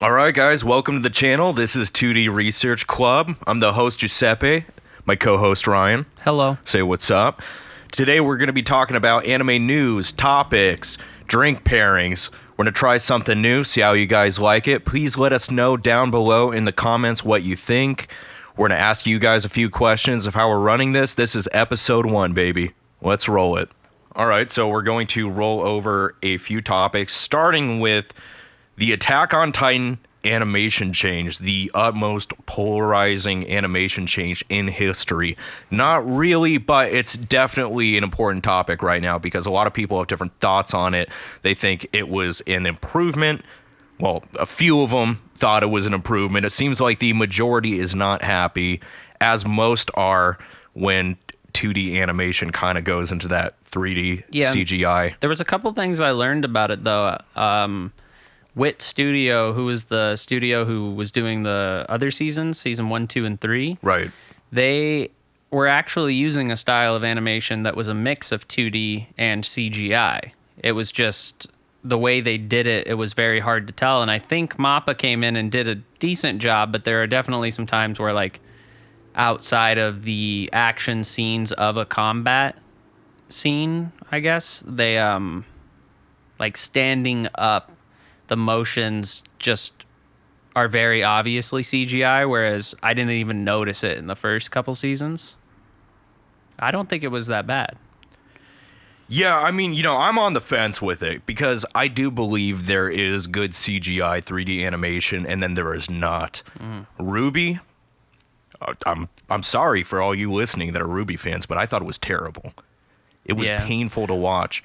All right, guys, welcome to the channel. This is 2D Research Club. I'm the host, Giuseppe, my co-host, Ryan. Hello. Say what's up. Today, we're going to be talking about anime news, topics, drink pairings. We're going to try something new, see how you guys like it. Please let us know down below in the comments what you think. We're going to ask you guys a few questions of how we're running this. This is episode 1, baby. Let's roll it. All right, so we're going to roll over a few topics, starting with the Attack on Titan animation change, the utmost polarizing animation change in history. Not really, but it's definitely an important topic right now because a lot of people have different thoughts on it. They think it was an improvement. Well, a few of them thought it was an improvement. It seems like the majority is not happy, as most are when 2D animation kind of goes into that 3D CGI. There was a couple things I learned about it, though. Wit Studio, who was the studio who was doing the other seasons, season 1, 2, and 3. Right. They were actually using a style of animation that was a mix of 2D and CGI. It was just the way they did it, it was very hard to tell. And I think MAPPA came in and did a decent job, but there are definitely some times where, like, outside of the action scenes of a combat scene, I guess, they, like, standing up, the motions just are very obviously CGI, whereas I didn't even notice it in the first couple seasons. I don't think it was that bad. Yeah, I mean, I'm on the fence with it because I do believe there is good CGI 3D animation and then there is not. Ruby, I'm sorry for all you listening that are Ruby fans, but I thought it was terrible. It was painful to watch.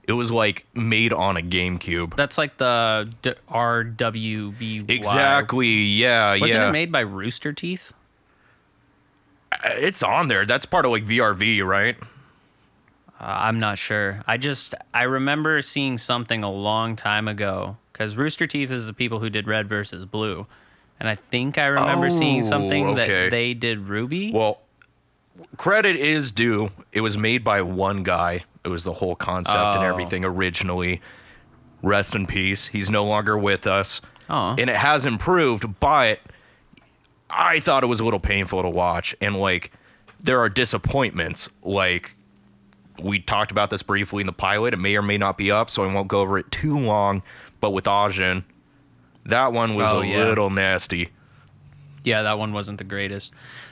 It was like made on a GameCube. That's like the RWBY. Exactly, yeah. Wasn't it made by Rooster Teeth? It's on there. That's part of like VRV, right? I'm not sure. I remember seeing something a long time ago, because Rooster Teeth is the people who did Red versus Blue. And I think I remember seeing something that they did Ruby. Well, credit is due. It was made by one guy. It was the whole concept and everything originally. Rest in peace. He's no longer with us. And it has improved, but I thought it was a little painful to watch. And, like, there are disappointments. Like, we talked about this briefly in the pilot. It may or may not be up, so I won't go over it too long. But with Ajin, that one was a little nasty. Yeah, that one wasn't the greatest.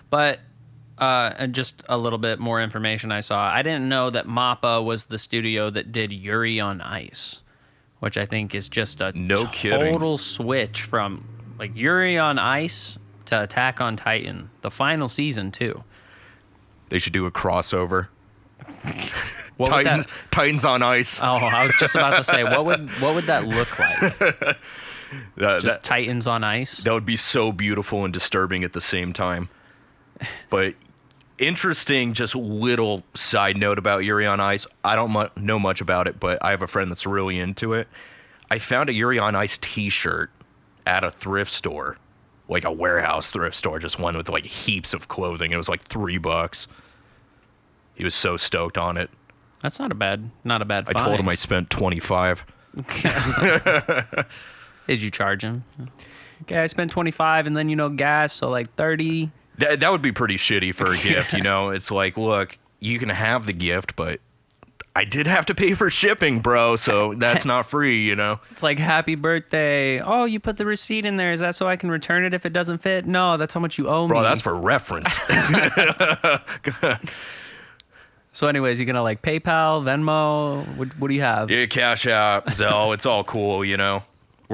But and just a little bit more information I saw. I didn't know that MAPPA was the studio that did Yuri on Ice, which I think is just a total switch from like Yuri on Ice to Attack on Titan, the final season too. They should do a crossover. Titans on Ice. Oh, I was just about to say, what would that look like? Just Titans on Ice? That would be so beautiful and disturbing at the same time. But interesting, just little side note about Yuri on Ice. I don't know much about it, but I have a friend that's really into it. I found a Yuri on Ice t-shirt at a thrift store, like a warehouse thrift store, just one with like heaps of clothing. It was like $3. He was so stoked on it. That's not a bad find. I told him I spent $25. Did you charge him? Okay, I spent $25 and then, gas, so like $30. That would be pretty shitty for a gift, It's like, look, you can have the gift, but I did have to pay for shipping, bro, so that's not free, It's like, happy birthday. Oh, you put the receipt in there. Is that so I can return it if it doesn't fit? No, that's how much you owe me. Bro, that's for reference. So anyways, you gonna like PayPal, Venmo? What do you have? Yeah, Cash App, Zelle, it's all cool, We're going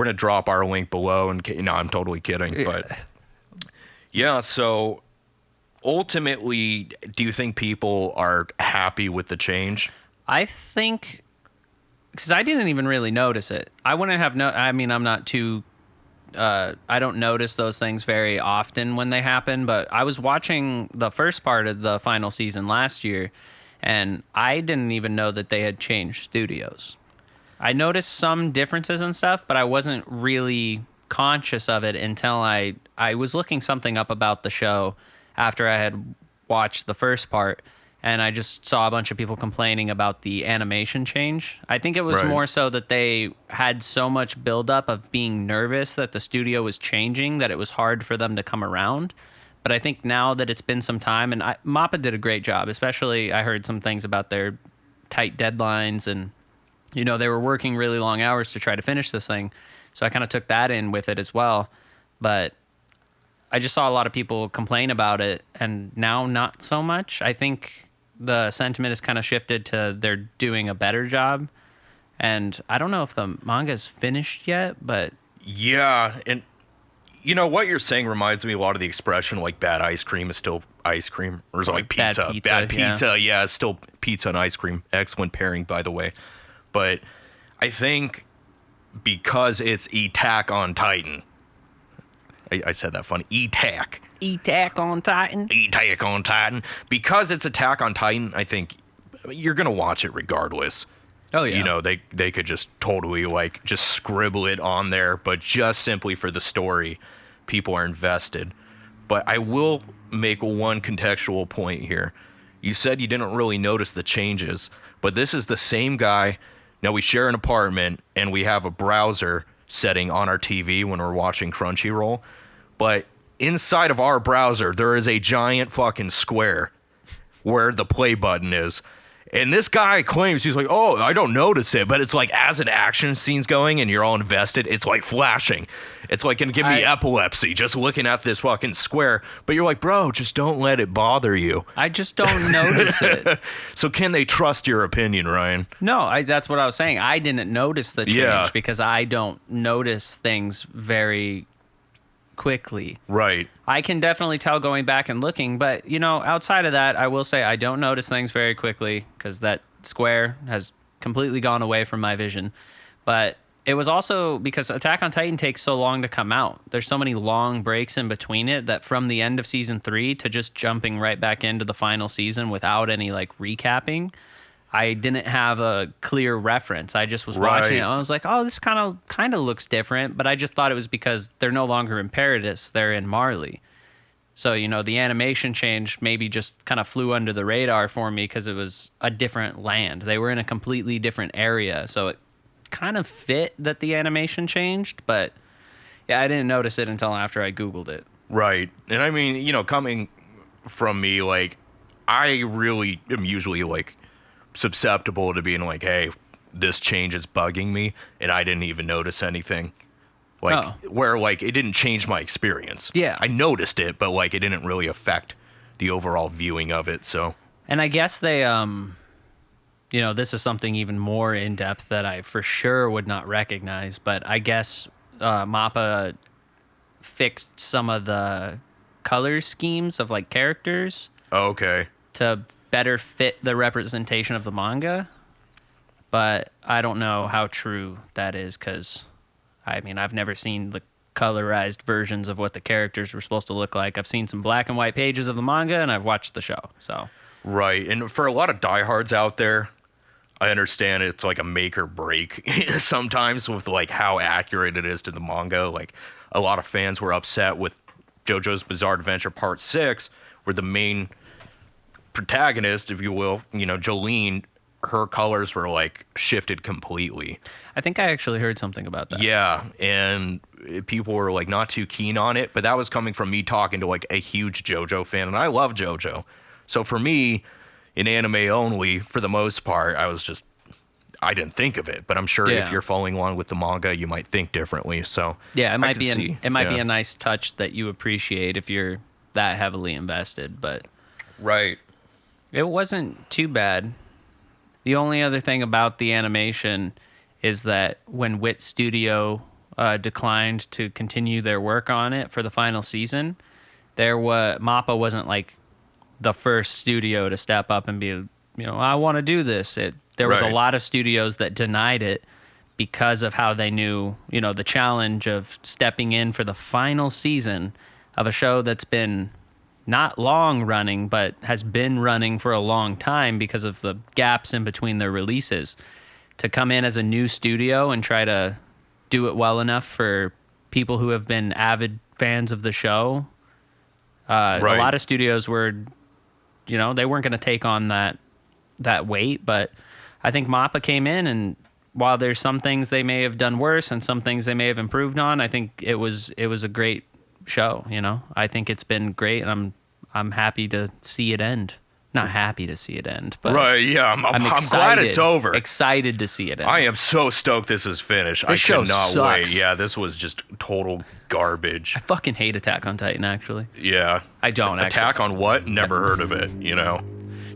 to drop our link below, and no, I'm totally kidding, but... Yeah, so ultimately, do you think people are happy with the change? I think, because I didn't even really notice it. I wouldn't have I'm not too, I don't notice those things very often when they happen, but I was watching the first part of the final season last year, and I didn't even know that they had changed studios. I noticed some differences and stuff, but I wasn't really conscious of it until I was looking something up about the show after I had watched the first part, and I just saw a bunch of people complaining about the animation change. I think it was Right. more so that they had so much buildup of being nervous that the studio was changing that it was hard for them to come around. But I think now that it's been some time, and Mappa did a great job, especially I heard some things about their tight deadlines and, they were working really long hours to try to finish this thing. So I kind of took that in with it as well. But I just saw a lot of people complain about it, and now not so much. I think the sentiment has kind of shifted to they're doing a better job. And I don't know if the manga's finished yet, but Yeah, and what you're saying reminds me a lot of the expression like bad ice cream is still ice cream, or is it like bad pizza? pizza, Bad yeah. pizza, yeah, it's still pizza and ice cream. Excellent pairing, by the way. But I think because it's Attack on Titan, I said that funny. Attack Attack on Titan. Because it's Attack on Titan, I think you're gonna watch it regardless. Oh, yeah. They could just totally just scribble it on there, but just simply for the story, people are invested. But I will make one contextual point here. You said you didn't really notice the changes, but this is the same guy. Now we share an apartment and we have a browser setting on our TV when we're watching Crunchyroll, but inside of our browser there is a giant fucking square where the play button is. And this guy claims, he's like, oh, I don't notice it. But it's like as an action scene's going and you're all invested, it's like flashing. It's like going to give me epilepsy just looking at this fucking square. But you're like, bro, just don't let it bother you. I just don't notice it. So can they trust your opinion, Ryan? No, that's what I was saying. I didn't notice the change Yeah. because I don't notice things very quickly. Right. I can definitely tell going back and looking, but outside of that, I will say I don't notice things very quickly because that square has completely gone away from my vision. But it was also because Attack on Titan takes so long to come out. There's so many long breaks in between it that from the end of season 3 to just jumping right back into the final season without any recapping, I didn't have a clear reference. I just was watching it. I was like, oh, this kind of looks different. But I just thought it was because they're no longer in Paradis. They're in Marley. So, the animation change maybe just kind of flew under the radar for me because it was a different land. They were in a completely different area. So it kind of fit that the animation changed. But, yeah, I didn't notice it until after I Googled it. Right. And I mean, coming from me, I really am usually susceptible to being like, hey, this change is bugging me, and I didn't even notice anything. Where it didn't change my experience. Yeah. I noticed it, but it didn't really affect the overall viewing of it. So. And I guess they, this is something even more in depth that I for sure would not recognize, but I guess Mappa fixed some of the color schemes of characters. Oh, okay. To better fit the representation of the manga, but I don't know how true that is because, I mean, I've never seen the colorized versions of what the characters were supposed to look like. I've seen some black and white pages of the manga, and I've watched the show. So Right, and for a lot of diehards out there, I understand it's a make or break sometimes with how accurate it is to the manga. A lot of fans were upset with JoJo's Bizarre Adventure Part 6, where the main protagonist, if you will, Jolene, her colors were shifted completely. I think I actually heard something about that. Yeah, and people were not too keen on it, but that was coming from me talking to a huge JoJo fan, and I love JoJo. So for me, in anime only, for the most part, I didn't think of it, but I'm sure if you're following along with the manga, you might think differently. So yeah, it might be be a nice touch that you appreciate if you're that heavily invested, but right. It wasn't too bad. The only other thing about the animation is that when Wit Studio declined to continue their work on it for the final season, Mappa wasn't the first studio to step up and be, I want to do this. There was a lot of studios that denied it because of how they knew, the challenge of stepping in for the final season of a show that's been not long running, but has been running for a long time because of the gaps in between their releases. To come in as a new studio and try to do it well enough for people who have been avid fans of the show. A lot of studios were they weren't going to take on that weight. But I think MAPPA came in, and while there's some things they may have done worse and some things they may have improved on, I think it was a great show. I think it's been great, and I'm happy to see it end. Not happy to see it end, but right, yeah, I'm glad it's over. Excited to see it end. I am so stoked this is finished. I show cannot sucks. wait. Yeah, this was just total garbage. I fucking hate Attack on Titan, actually. Yeah. I don't, actually. Attack on what? Never heard of it,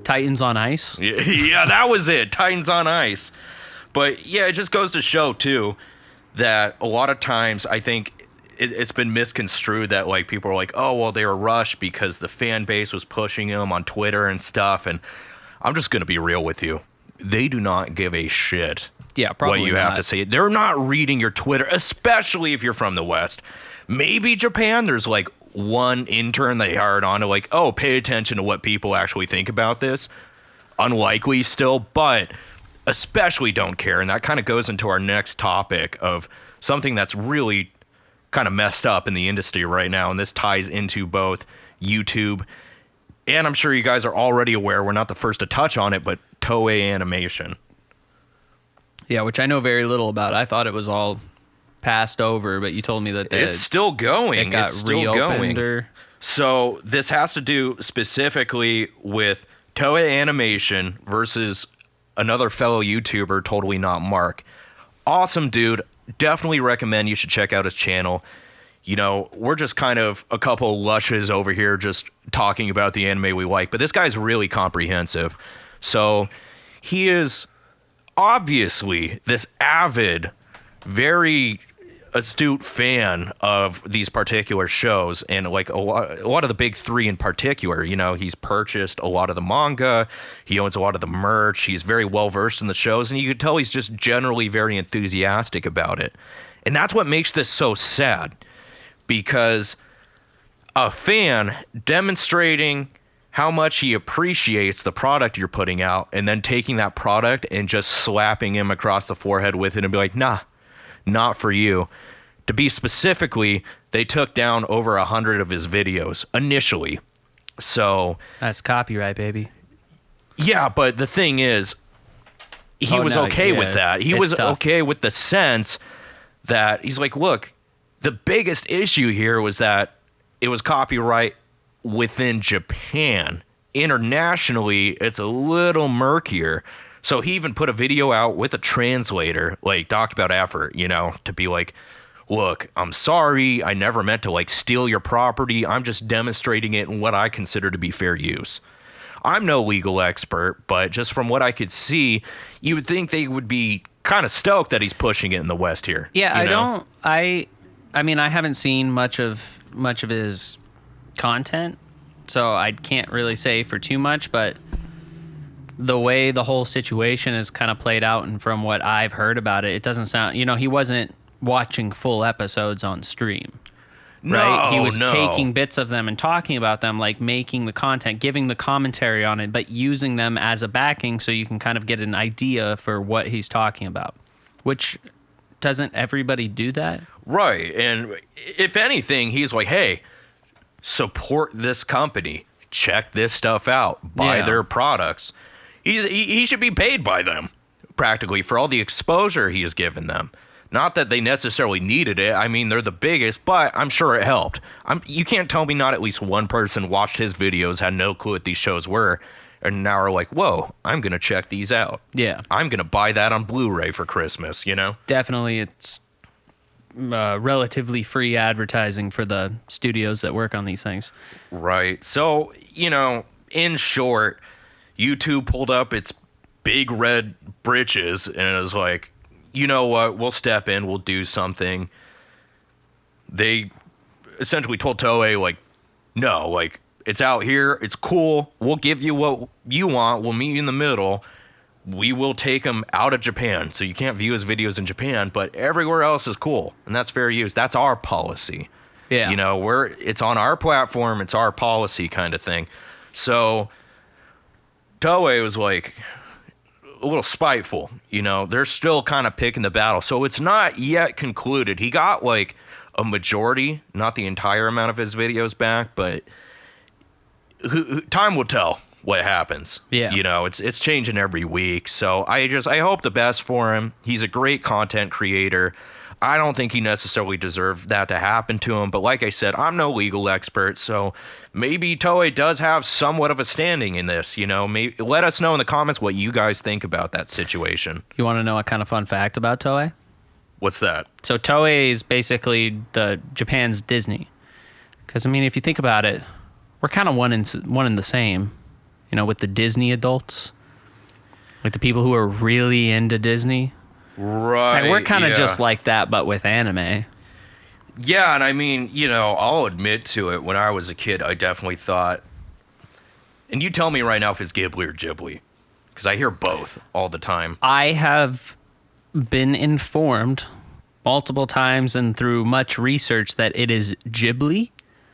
Titans on Ice? Yeah, that was it. Titans on Ice. But yeah, it just goes to show, too, that a lot of times I think it's been misconstrued that like people are like, oh, well, they were rushed because the fan base was pushing them on Twitter and stuff. And I'm just going to be real with you. They do not give a shit probably what you have to say. They're not reading your Twitter, especially if you're from the West. Maybe Japan, there's like one intern they hired on to like, oh, pay attention to what people actually think about this. Unlikely still, but especially don't care. And that kind of goes into our next topic of something that's really kind of messed up in the industry right now, and this ties into both YouTube and I'm sure you guys are already aware, we're not the first to touch on it, but Toei Animation. Yeah, which I know very little about. I thought it was all passed over, but you told me that it's still going. It got reopened. So this has to do specifically with Toei Animation versus another fellow YouTuber, Totally Not Mark. Awesome dude. Definitely recommend you should check out his channel. We're just kind of a couple lushes over here just talking about the anime we like, but this guy's really comprehensive. So he is obviously this avid, very astute fan of these particular shows, and like a lot of the big three in particular. He's purchased a lot of the manga, he owns a lot of the merch, he's very well versed in the shows, and you could tell he's just generally very enthusiastic about it. And that's what makes this so sad, because a fan demonstrating how much he appreciates the product you're putting out, and then taking that product and just slapping him across the forehead with it and be like, nah, not for you. To be specifically, they took down over 100 of his videos initially. So that's copyright, baby. Yeah, but the thing is, he was okay with that. He was okay with the sense that he's like, look, the biggest issue here was that it was copyright within Japan. Internationally, it's a little murkier. So he even put a video out with a translator, like, talk about effort, to be like, look, I'm sorry, I never meant to, like, steal your property. I'm just demonstrating it in what I consider to be fair use. I'm no legal expert, but just from what I could see, you would think they would be kind of stoked that he's pushing it in the West here. Yeah, I mean, I haven't seen much of his content, so I can't really say for too much, but the way the whole situation is kind of played out, and from what I've heard about it, it doesn't sound, he wasn't watching full episodes on stream. Right? He was taking bits of them and talking about them, like making the content, giving the commentary on it, but using them as a backing so you can kind of get an idea for what he's talking about. Which, doesn't everybody do that? Right. And if anything, he's like, hey, support this company. Check this stuff out. Buy their products. He should be paid by them, practically, for all the exposure he has given them. Not that they necessarily needed it. I mean, they're the biggest, but I'm sure it helped. You can't tell me not at least one person watched his videos, had no clue what these shows were, and now are like, whoa, I'm going to check these out. Yeah. I'm going to buy that on Blu-ray for Christmas, Definitely, it's relatively free advertising for the studios that work on these things. Right. So, in short, YouTube pulled up its big red britches and it was like, you know what, we'll step in, we'll do something. They essentially told Toei, like, no, like, it's out here, it's cool, we'll give you what you want, we'll meet you in the middle, we will take him out of Japan, so you can't view his videos in Japan, but everywhere else is cool, and that's fair use. That's our policy. Yeah. It's on our platform, it's our policy kind of thing. So Toei was like a little spiteful, they're still kind of picking the battle. So it's not yet concluded. He got like a majority, not the entire amount of his videos back, but time will tell. what happens. Yeah. You know, it's changing every week. So I hope the best for him. He's a great content creator. I don't think he necessarily deserved that to happen to him. But like I said, I'm no legal expert. So maybe Toei does have somewhat of a standing in this. You know, maybe let us know in the comments what you guys think about that situation. You want to know a kind of fun fact about Toei? What's that? So Toei is basically Japan's Disney. Because, I mean, if you think about it, we're kind of one in the same, you know, with the Disney adults. Like the people who are really into Disney. Right. Like, we're kind of just like that, but with anime. Yeah, and I mean, you know, I'll admit to it. When I was a kid, I definitely thought, and you tell me right now if it's Ghibli or Ghibli, because I hear both all the time. I have been informed multiple times and through much research that it is Ghibli.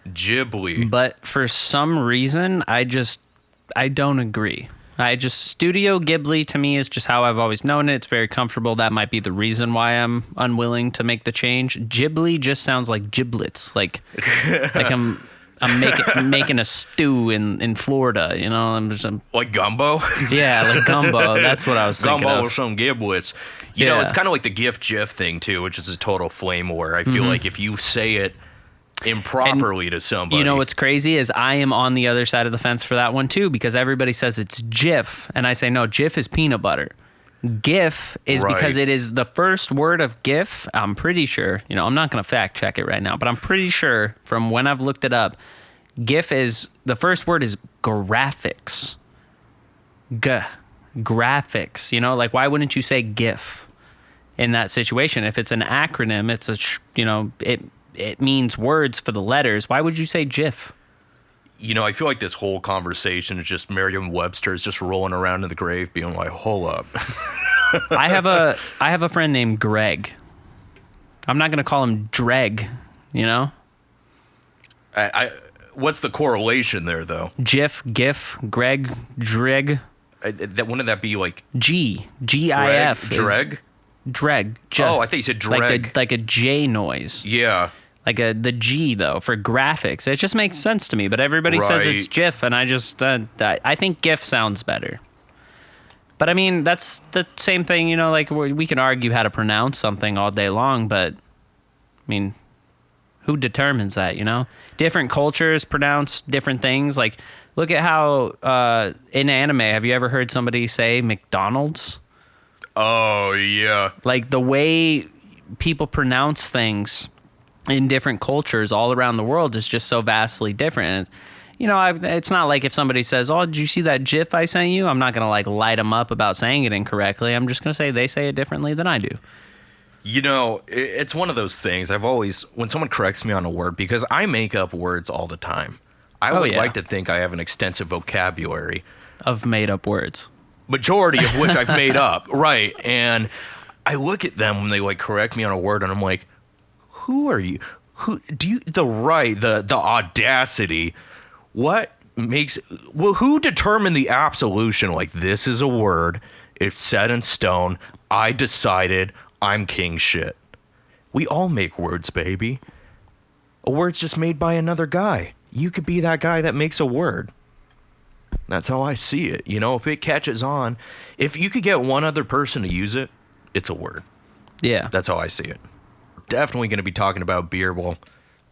Ghibli. But for some reason, I don't agree. Studio Ghibli to me is just how I've always known it. It's very comfortable. That might be the reason why I'm unwilling to make the change. Ghibli just sounds like giblets. Like I'm making a stew in Florida, you know? Like gumbo? Yeah, like gumbo. That's what I was thinking Gumbo of. or some giblets. You know, it's kind of like the GIF thing, too, which is a total flame war. I feel like if you say it improperly to somebody. You know what's crazy is I am on the other side of the fence for that one too, because everybody says it's Jif, and I say no, Jif is peanut butter. GIF is because it is the first word of GIF. I'm pretty sure, you know, I'm not going to fact check it right now, but I'm pretty sure from when I've looked it up, GIF is, the first word is graphics. Graphics, you know, like why wouldn't you say GIF in that situation? If it's an acronym, it's it means words for the letters. Why would you say GIF? You know, I feel like this whole conversation is just Merriam-Webster is just rolling around in the grave being like, hold up. I have a friend named Greg. I'm not going to call him Dreg, you know? What's the correlation there, though? GIF, GIF, Greg, Dreg. Wouldn't that be like... G-I-F. Dreg? Dreg. Oh, I thought you said dreg. Like a J noise. Yeah. Like the G, though, for graphics. It just makes sense to me, but everybody says it's GIF, and I just... I think GIF sounds better. But, I mean, that's the same thing, you know, like, we can argue how to pronounce something all day long, but, I mean, who determines that, you know? Different cultures pronounce different things. Like, look at how, in anime, have you ever heard somebody say McDonald's? Oh, yeah. Like, the way people pronounce things in different cultures all around the world is just so vastly different. And, you know, it's not like if somebody says, oh, did you see that GIF I sent you? I'm not going to, like, light them up about saying it incorrectly. I'm just going to say they say it differently than I do. You know, it's one of those things. I've always, when someone corrects me on a word, because I make up words all the time. I would like to think I have an extensive vocabulary. Of made-up words. Majority of which I've made up, right. And I look at them when they, like, correct me on a word, and I'm like, who are you? Who do you, the audacity, who determined the absolution? Like, this is a word, it's set in stone, I decided, I'm king shit. We all make words, baby. A word's just made by another guy. You could be that guy that makes a word. That's how I see it. You know, if it catches on, if you could get one other person to use it, it's a word. Yeah. That's how I see it. Definitely going to be talking about beer, well,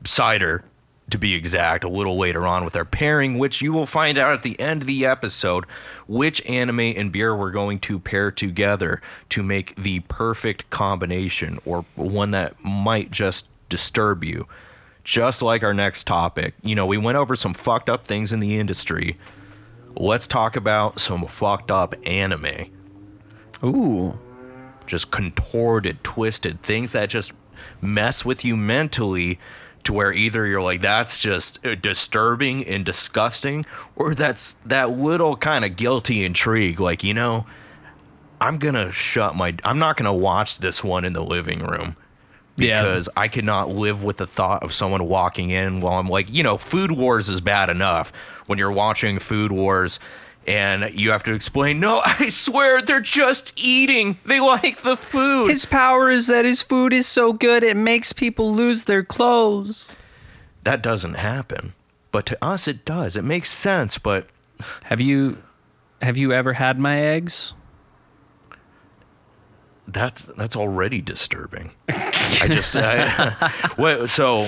cider, to be exact, a little later on with our pairing, which you will find out at the end of the episode which anime and beer we're going to pair together to make the perfect combination, or one that might just disturb you. Just like our next topic. You know, we went over some fucked up things in the industry. Let's talk about some fucked up anime. Ooh. Just contorted, twisted things that just mess with you mentally, to where either you're like, that's just disturbing and disgusting, or that's that little kind of guilty intrigue. Like, you know, I'm not gonna watch this one in the living room. Because I could not live with the thought of someone walking in while I'm like, you know, Food Wars is bad enough when you're watching Food Wars and you have to explain, no, I swear they're just eating. They like the food. His power is that his food is so good it makes people lose their clothes. That doesn't happen. But to us, it does. It makes sense, but Have you ever had my eggs? That's already disturbing. Well, so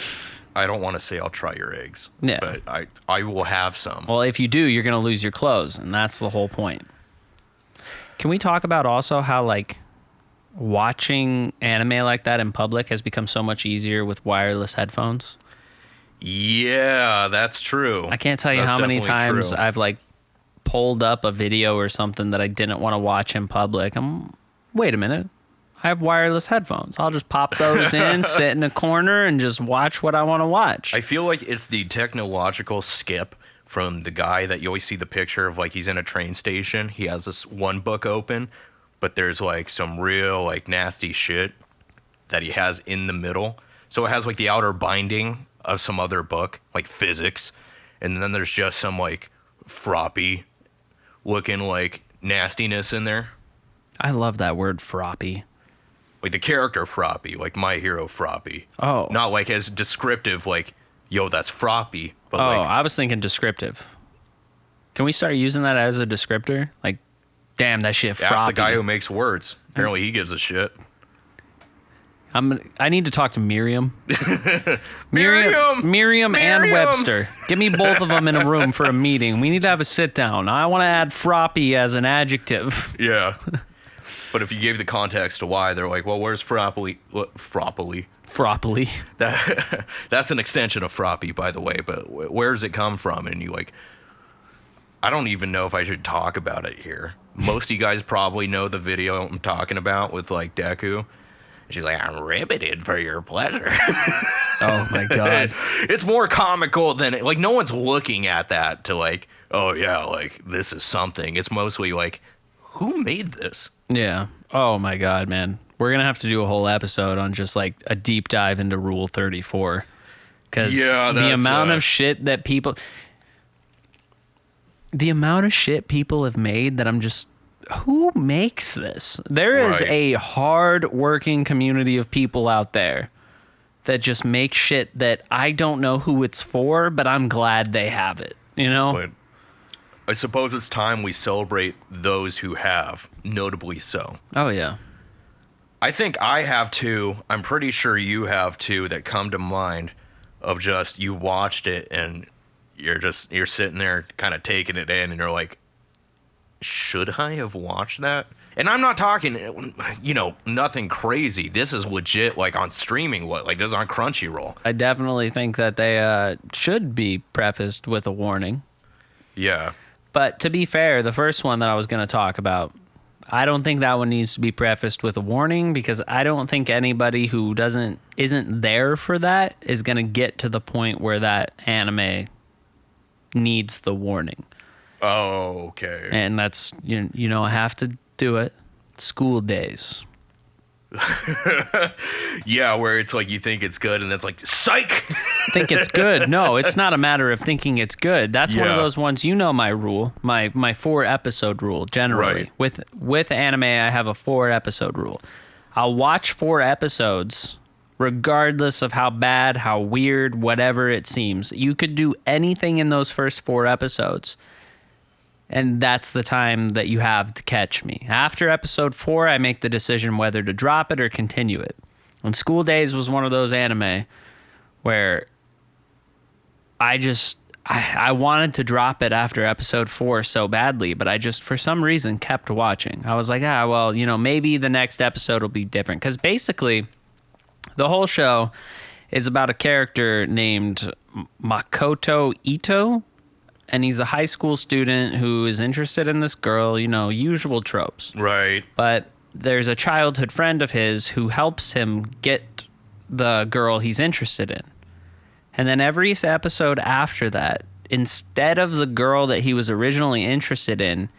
I don't want to say I'll try your eggs. Yeah. But I will have some. Well, if you do, you're going to lose your clothes, and that's the whole point. Can we talk about also how, like, watching anime like that in public has become so much easier with wireless headphones? Yeah, that's true. I can't tell you how many times I've, like, pulled up a video or something that I didn't want to watch in public. Wait a minute. I have wireless headphones. I'll just pop those in, sit in a corner, and just watch what I want to watch. I feel like it's the technological skip from the guy that you always see the picture of, like, he's in a train station. He has this one book open, but there's, like, some real, like, nasty shit that he has in the middle. So it has, like, the outer binding of some other book, like physics, and then there's just some, like, froppy looking, like, nastiness in there. I love that word, froppy. Like the character froppy, like My Hero froppy. Oh. Not like as descriptive, like, yo, that's froppy. But Oh, like, I was thinking descriptive. Can we start using that as a descriptor? Like, damn, that shit froppy. ask the guy who makes words. Apparently he gives a shit. I need to talk to Miriam. Miriam! Miriam and Webster. Give me both of them in a room for a meeting. We need to have a sit down. I want to add froppy as an adjective. Yeah. But if you gave the context to why, they're like, well, where's froppily? Froppily. Froppily. That's an extension of froppy, by the way, but where does it come from? And you like, I don't even know if I should talk about it here. Most of you guys probably know the video I'm talking about with, like, Deku. She's like, I'm riveted for your pleasure. Oh, my God. It's more comical than, like, no one's looking at that to, like, oh, yeah, like, this is something. It's mostly like, who made this? Yeah. Oh, my God, man. We're going to have to do a whole episode on just, like, a deep dive into Rule 34. Because the amount of shit that people... The amount of shit people have made that I'm just... Who makes this? There is a hard-working community of people out there that just make shit that I don't know who it's for, but I'm glad they have it, you know? But I suppose it's time we celebrate those who have, notably so. Oh, yeah. I think I have two, I'm pretty sure you have two that come to mind of just, you watched it and you're sitting there kind of taking it in and you're like, should I have watched that? And I'm not talking, you know, nothing crazy. This is legit, like, on streaming. Like, this is on Crunchyroll. I definitely think that they should be prefaced with a warning. Yeah. But to be fair, the first one that I was going to talk about, I don't think that one needs to be prefaced with a warning because I don't think anybody who isn't there for that is going to get to the point where that anime needs the warning. Oh, okay. And that's, you know, I have to do it. School days. Yeah, where it's like you think it's good and it's like, psych! Think it's good. No, it's not a matter of thinking it's good. That's one of those ones, you know my rule, my 4-episode rule, generally. Right. With anime, I have a 4-episode rule. I'll watch 4 episodes regardless of how bad, how weird, whatever it seems. You could do anything in those first 4 episodes. And that's the time that you have to catch me. After episode 4, I make the decision whether to drop it or continue it. And School Days was one of those anime where I wanted to drop it after episode 4 so badly, but I just, for some reason, kept watching. I was like, well, you know, maybe the next episode will be different. Because basically, the whole show is about a character named Makoto Ito. And he's a high school student who is interested in this girl, you know, usual tropes. Right. But there's a childhood friend of his who helps him get the girl he's interested in. And then every episode after that, instead of the girl that he was originally interested in,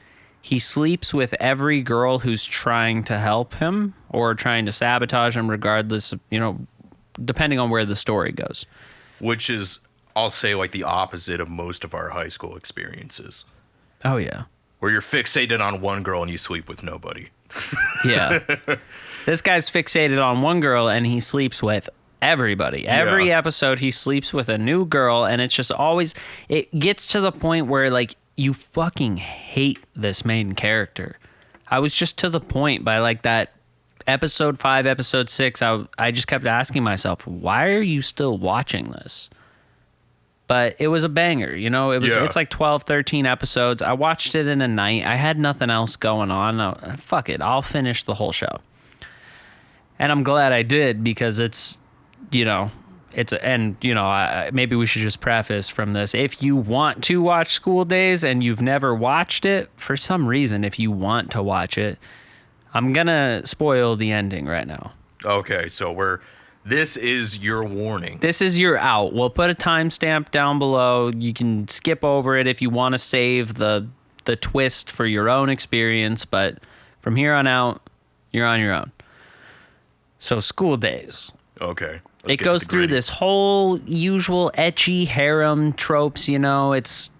he sleeps with every girl who's trying to help him or trying to sabotage him, regardless of, you know, depending on where the story goes. Which is, I'll say, like, the opposite of most of our high school experiences. Oh, yeah. Where you're fixated on one girl and you sleep with nobody. Yeah. This guy's fixated on one girl and he sleeps with everybody. Every episode he sleeps with a new girl, and it's just always, it gets to the point where, like, you fucking hate this main character. I was just to the point by like that episode 5, episode 6, I just kept asking myself, why are you still watching this? But it was a banger, you know? It's like 12, 13 episodes. I watched it in a night. I had nothing else going on. Fuck it, I'll finish the whole show. And I'm glad I did, because it's, you know, maybe we should just preface from this. If you want to watch School Days and you've never watched it, for some reason, if you want to watch it, I'm going to spoil the ending right now. Okay, so this is your warning. This is your out. We'll put a timestamp down below. You can skip over it if you want to save the twist for your own experience, but from here on out, you're on your own. So School Days. Okay. It goes through this whole usual ecchi harem tropes, you know. It's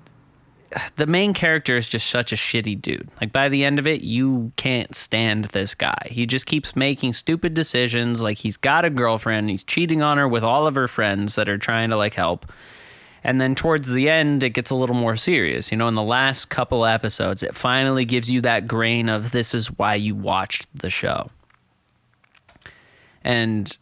the main character is just such a shitty dude. Like, by the end of it, you can't stand this guy. He just keeps making stupid decisions. Like, he's got a girlfriend. He's cheating on her with all of her friends that are trying to, like, help. And then towards the end, it gets a little more serious. You know, in the last couple episodes, it finally gives you that grain of this is why you watched the show. And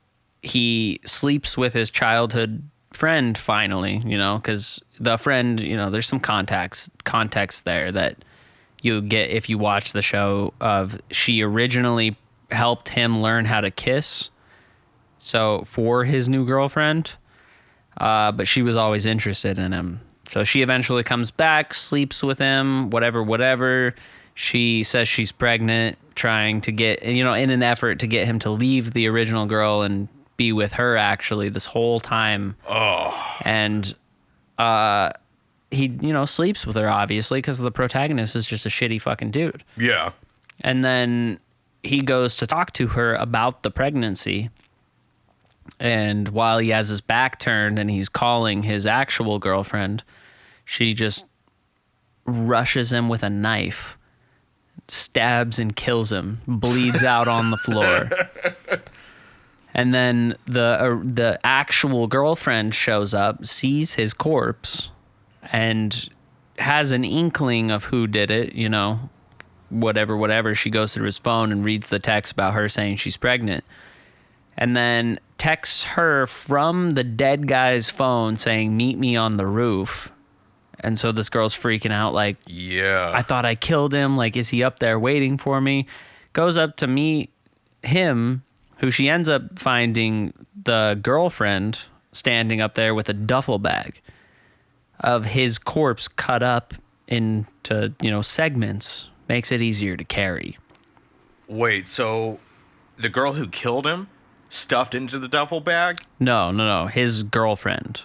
he sleeps with his childhood friend finally, you know, because the friend, you know, there's some context there that you get if you watch the show of she originally helped him learn how to kiss, so for his new girlfriend, but she was always interested in him. So she eventually comes back, sleeps with him, whatever. She says she's pregnant, trying to get, you know, in an effort to get him to leave the original girl and be with her actually this whole time. Oh. And he, you know, sleeps with her obviously because the protagonist is just a shitty fucking dude. Yeah. And then he goes to talk to her about the pregnancy. And while he has his back turned and he's calling his actual girlfriend, she just rushes him with a knife, stabs and kills him, bleeds out on the floor. And then the actual girlfriend shows up, sees his corpse, and has an inkling of who did it, you know, whatever. She goes through his phone and reads the text about her saying she's pregnant. And then texts her from the dead guy's phone saying, meet me on the roof. And so this girl's freaking out like, yeah, I thought I killed him. Like, is he up there waiting for me? Goes up to meet him, who she ends up finding the girlfriend standing up there with a duffel bag of his corpse cut up into, you know, segments. Makes it easier to carry. Wait, so the girl who killed him stuffed into the duffel bag? No. His girlfriend.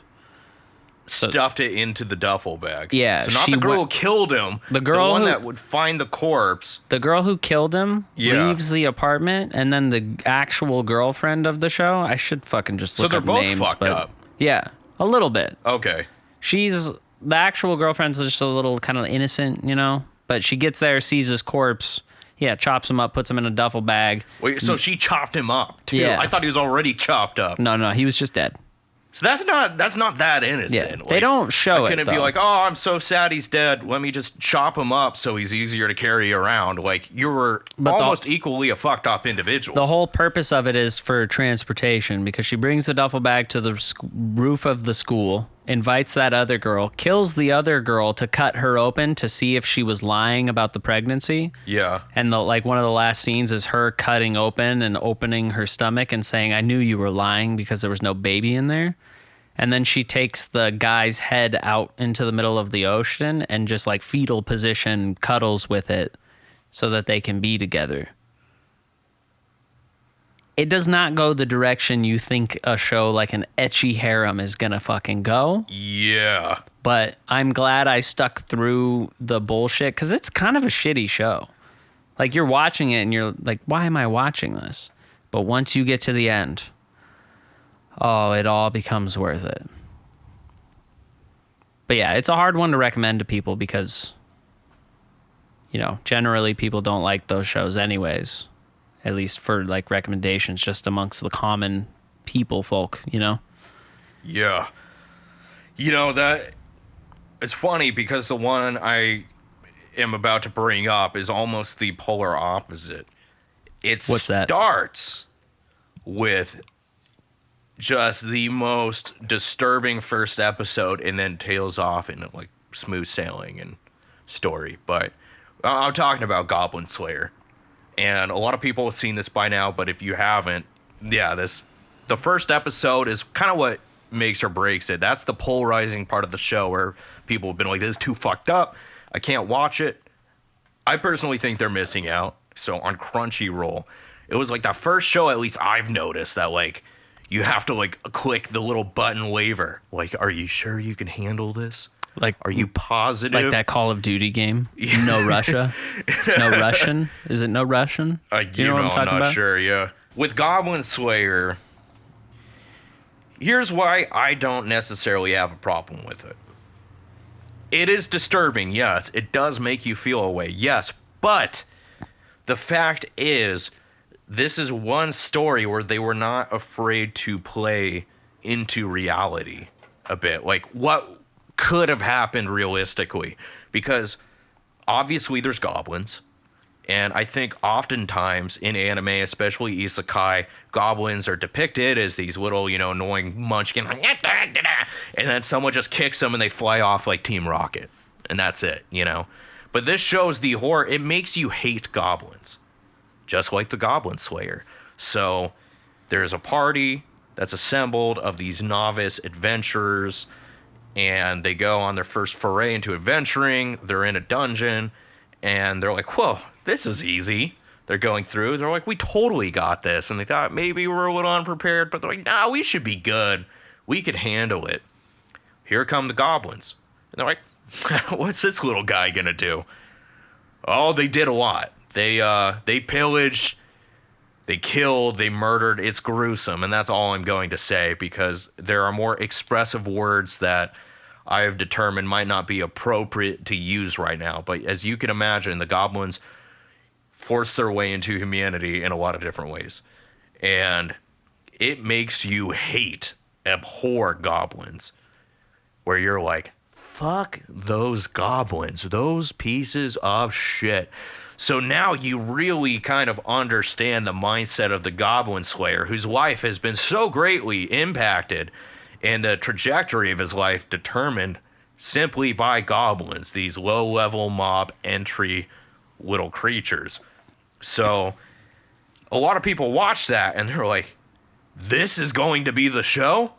Stuffed it into the duffel bag. Yeah. So not the girl who killed him. The one that would find the corpse. The girl who killed him leaves the apartment, and then the actual girlfriend of the show, I should fucking just look up names. So they're both fucked up. Yeah, a little bit. Okay. The actual girlfriend's just a little kind of innocent, you know? But she gets there, sees his corpse, chops him up, puts him in a duffel bag. Wait, so she chopped him up, too? Yeah. I thought he was already chopped up. No, he was just dead. So that's not that innocent. Yeah, like, they don't show it, couldn't be like, oh, I'm so sad he's dead. Let me just chop him up so he's easier to carry around. Like, you were almost equally a fucked up individual. The whole purpose of it is for transportation, because she brings the duffel bag to the roof of the school, invites that other girl, kills the other girl to cut her open to see if she was lying about the pregnancy. Yeah. And one of the last scenes is her cutting open and opening her stomach and saying, I knew you were lying because there was no baby in there. And then she takes the guy's head out into the middle of the ocean and just like fetal position cuddles with it so that they can be together. It does not go the direction you think a show like an ecchi harem is gonna fucking go. Yeah. But I'm glad I stuck through the bullshit, because it's kind of a shitty show. Like, you're watching it and you're like, why am I watching this? But once you get to the end, oh, it all becomes worth it. But yeah, it's a hard one to recommend to people because, you know, generally people don't like those shows anyways. At least for like recommendations just amongst the common people folk, you know? Yeah. You know, that it's funny because the one I am about to bring up is almost the polar opposite. It What's that? starts with just the most disturbing first episode and then tails off into like smooth sailing and story. But I'm talking about Goblin Slayer. And a lot of people have seen this by now, but if you haven't, yeah, the first episode is kind of what makes or breaks it. That's the polarizing part of the show where people have been like, this is too fucked up. I can't watch it. I personally think they're missing out. So on Crunchyroll, it was like the first show, at least I've noticed, that like you have to like click the little button waiver. Like, are you sure you can handle this? Like, are you positive? Like that Call of Duty game? No Russia? No Russian? Is it no Russian? You know what I'm talking about? Sure, yeah. With Goblin Slayer, here's why I don't necessarily have a problem with it. It is disturbing, yes. It does make you feel a way, yes. But the fact is, this is one story where they were not afraid to play into reality a bit. Like, what could have happened realistically? Because obviously there's goblins. And I think oftentimes in anime, especially isekai, goblins are depicted as these little, annoying munchkin. And then someone just kicks them and they fly off like Team Rocket. And that's it, But this shows the horror. It makes you hate goblins. Just like the Goblin Slayer. So there's a party that's assembled of these novice adventurers. And they go on their first foray into adventuring. They're in a dungeon. And they're like, whoa, this is easy. They're going through. They're like, we totally got this. And they thought maybe we're a little unprepared. But they're like, nah, we should be good. We could handle it. Here come the goblins. And they're like, what's this little guy going to do? Oh, they did a lot. They pillaged, they killed, they murdered. It's gruesome. And that's all I'm going to say. Because there are more expressive words that I have determined might not be appropriate to use right now. But as you can imagine, the goblins force their way into humanity in a lot of different ways. And it makes you abhor goblins. Where you're like, fuck those goblins, those pieces of shit. So now you really kind of understand the mindset of the Goblin Slayer, whose life has been so greatly impacted and the trajectory of his life determined simply by goblins, these low-level mob entry little creatures. So a lot of people watch that and they're like, this is going to be the show?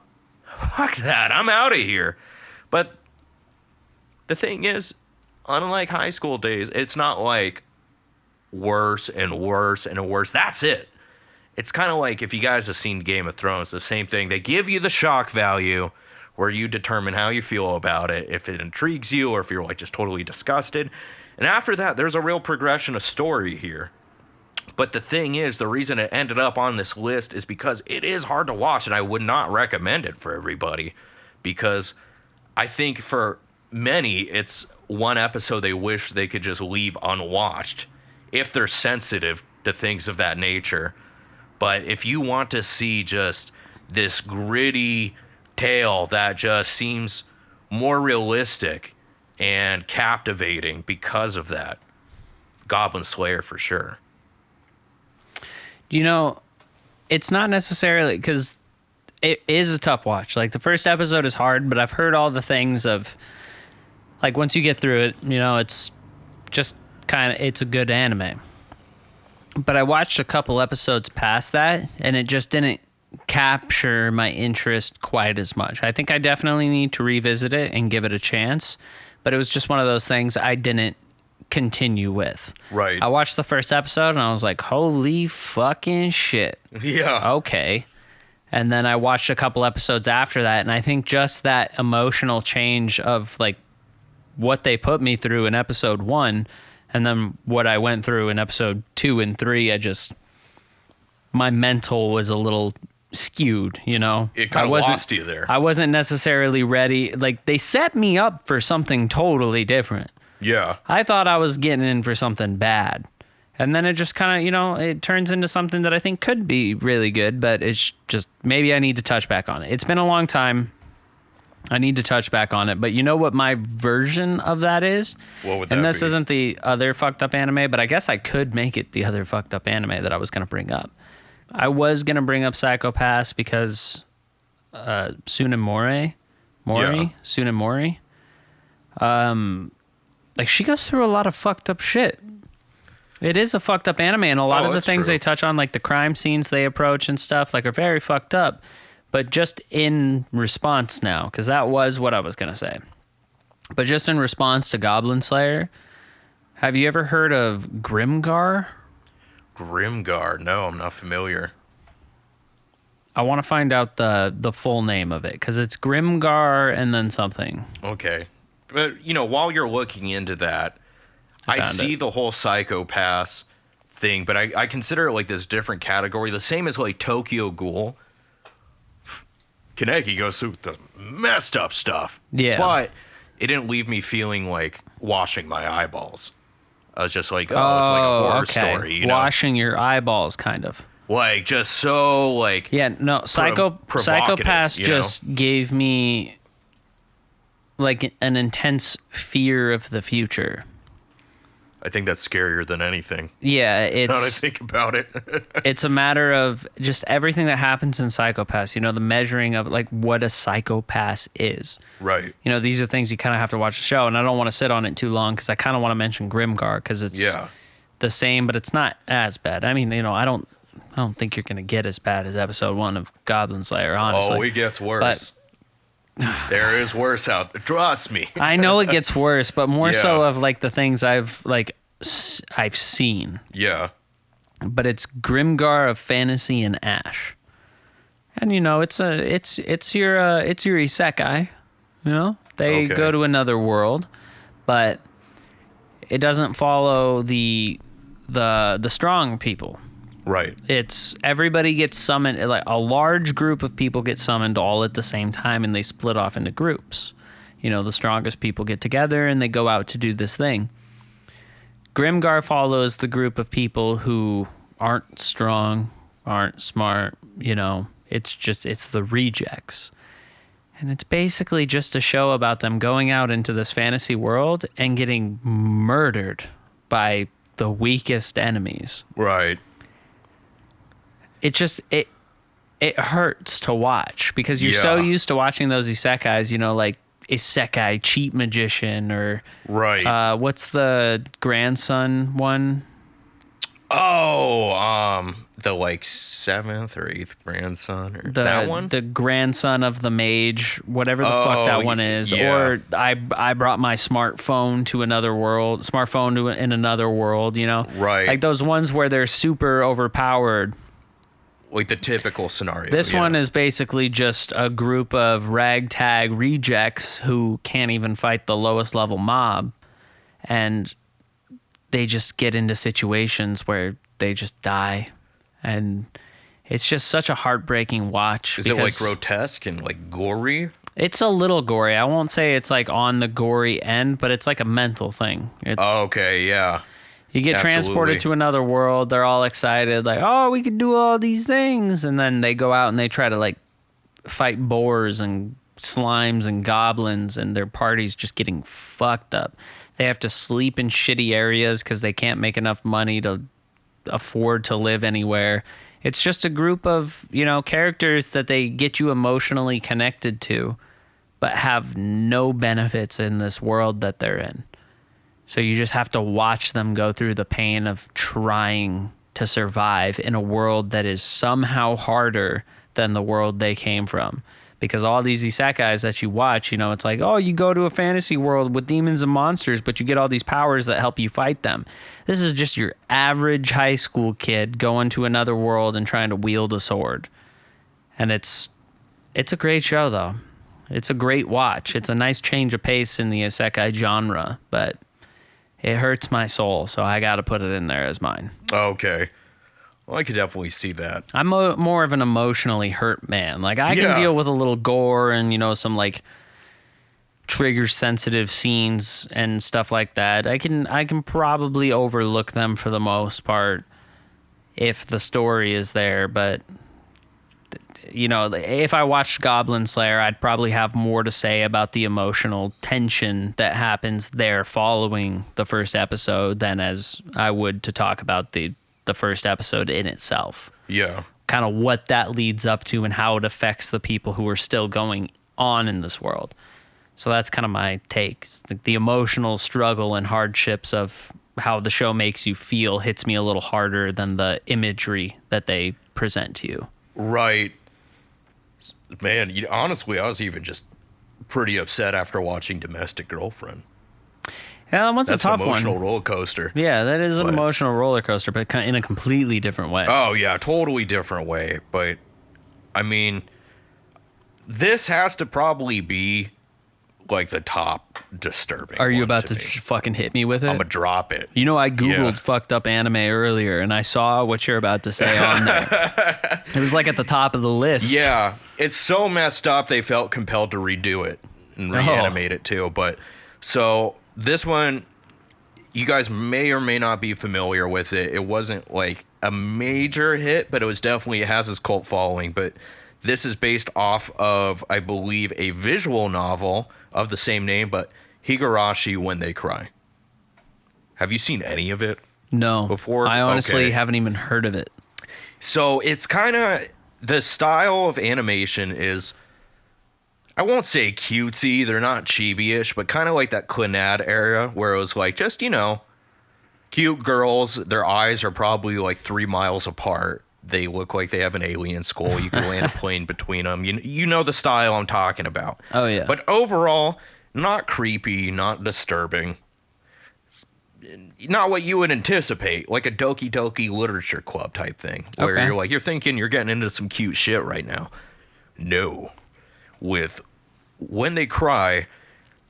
Fuck that, I'm out of here. But the thing is, unlike high school days, it's not like worse and worse and worse. That's it. It's kind of like if you guys have seen Game of Thrones, the same thing. They give you the shock value where you determine how you feel about it, if it intrigues you or if you're like just totally disgusted. And after that, there's a real progression of story here. But the thing is, the reason it ended up on this list is because it is hard to watch, and I would not recommend it for everybody. Because I think for many, it's one episode they wish they could just leave unwatched if they're sensitive to things of that nature. But if you want to see just this gritty tale that just seems more realistic and captivating because of that, Goblin Slayer for sure. It's not necessarily, because it is a tough watch. Like, the first episode is hard, but I've heard all the things of, like, once you get through it, it's just it's a good anime. But I watched a couple episodes past that, and it just didn't capture my interest quite as much. I think I definitely need to revisit it and give it a chance, but it was just one of those things I didn't continue with. Right. I watched the first episode, and I was like, holy fucking shit. Yeah. Okay. And then I watched a couple episodes after that, and I think just that emotional change of, like, what they put me through in episode 1 and then what I went through in episode 2 and 3, my mental was a little skewed, It kind of lost you there. I wasn't necessarily ready. Like, they set me up for something totally different. Yeah. I thought I was getting in for something bad. And then it just kind of, it turns into something that I think could be really good, but it's just, maybe I need to touch back on it. It's been a long time. I need to touch back on it. But you know what my version of that is? What would that And this be? isn't the other fucked up anime, but I guess I could make it the other fucked up anime that I was going to bring up. I was going to bring up Psycho Pass because Tsunemori, like she goes through a lot of fucked up shit. It is a fucked up anime, and a lot of the things true. they touch on, like the crime scenes they approach and stuff, like are very fucked up. But just in response now, because that was what I was going to say. But just in response to Goblin Slayer, have you ever heard of Grimgar? Grimgar? No, I'm not familiar. I want to find out the full name of it, because it's Grimgar and then something. Okay. But, while you're looking into that, I see the whole Psycho Pass thing, but I consider it like this different category. The same as like Tokyo Ghoul. Kaneki goes through the messed up stuff. Yeah. But it didn't leave me feeling like washing my eyeballs. I was just like, it's like a horror story. Washing your eyeballs, kind of. Like, just so, like... Yeah, no, Psycho Pass just gave me, like, an intense fear of the future. I think that's scarier than anything. Yeah, Now that I think about it. It's a matter of just everything that happens in Psycho Pass, the measuring of, like, what a Psycho Pass is. Right. These are things you kind of have to watch the show, and I don't want to sit on it too long, because I kind of want to mention Grimgar, because it's the same, but it's not as bad. I mean, I don't think you're going to get as bad as episode 1 of Goblin Slayer, honestly. Oh, it gets worse. There is worse out there. Trust me. I know it gets worse, but more so of like the things I've seen. Yeah. But it's Grimgar of Fantasy and Ash. And it's your isekai, They go to another world, but it doesn't follow the strong people. Right. It's everybody gets summoned, like a large group of people get summoned all at the same time, and they split off into groups. The strongest people get together and they go out to do this thing. Grimgar follows the group of people who aren't strong, aren't smart, it's the rejects. And it's basically just a show about them going out into this fantasy world and getting murdered by the weakest enemies. Right. It just it hurts to watch, because you're so used to watching those isekais, like Isekai Cheat Magician, or what's the grandson one? Oh, the like 7th or 8th grandson, or that one? The grandson of the mage, whatever the fuck that one is. Yeah. Or I brought my smartphone to another world, in another world, Right. Like those ones where they're super overpowered. Like the typical scenario. This one is basically just a group of ragtag rejects who can't even fight the lowest level mob, and they just get into situations where they just die, and it's just such a heartbreaking watch. Is it like grotesque and like gory? It's a little gory. I won't say it's like on the gory end, but it's like a mental thing. Okay, yeah. You get transported to another world. They're all excited, like, oh, we could do all these things. And then they go out and they try to, like, fight boars and slimes and goblins, and their party's just getting fucked up. They have to sleep in shitty areas because they can't make enough money to afford to live anywhere. It's just a group of, characters that they get you emotionally connected to, but have no benefits in this world that they're in. So you just have to watch them go through the pain of trying to survive in a world that is somehow harder than the world they came from. Because all these isekais that you watch, it's like, oh, you go to a fantasy world with demons and monsters, but you get all these powers that help you fight them. This is just your average high school kid going to another world and trying to wield a sword. And it's a great show, though. It's a great watch. It's a nice change of pace in the isekai genre, but it hurts my soul, so I got to put it in there as mine. Okay. Well, I could definitely see that. I'm more of an emotionally hurt man. Like, I can deal with a little gore and, some, like, trigger-sensitive scenes and stuff like that. I can probably overlook them for the most part if the story is there, but if I watched Goblin Slayer, I'd probably have more to say about the emotional tension that happens there following the first episode than as I would to talk about the first episode in itself. Yeah. Kind of what that leads up to and how it affects the people who are still going on in this world. So that's kind of my take. The emotional struggle and hardships of how the show makes you feel hits me a little harder than the imagery that they present to you. Right. Man, honestly, I was even just pretty upset after watching Domestic Girlfriend. Yeah, that's a tough an one. emotional roller coaster. Yeah, that is an emotional roller coaster, but in a completely different way. Oh, yeah, totally different way. But, I mean, this has to probably be, like, the top disturbing Are you one about to me. Fucking hit me with it? I'm going to drop it. I Googled fucked up anime earlier, and I saw what you're about to say on there. It was, like, at the top of the list. Yeah, it's so messed up they felt compelled to redo it and reanimate it, too. But, so... This one, you guys may or may not be familiar with it. It wasn't like a major hit, but it has its cult following. But this is based off of, I believe, a visual novel of the same name, but Higurashi When They Cry. Have you seen any of it? No. Before? I honestly haven't even heard of it. So it's kind of, the style of animation is, I won't say cutesy, they're not chibi-ish, but kind of like that cked era where it was like just, cute girls, their eyes are probably like 3 miles apart. They look like they have an alien skull. You can land a plane between them. You know the style I'm talking about. Oh, yeah. But overall, not creepy, not disturbing. Not what you would anticipate, like a Doki Doki Literature Club type thing, where you're thinking you're getting into some cute shit right now. No. With When They Cry,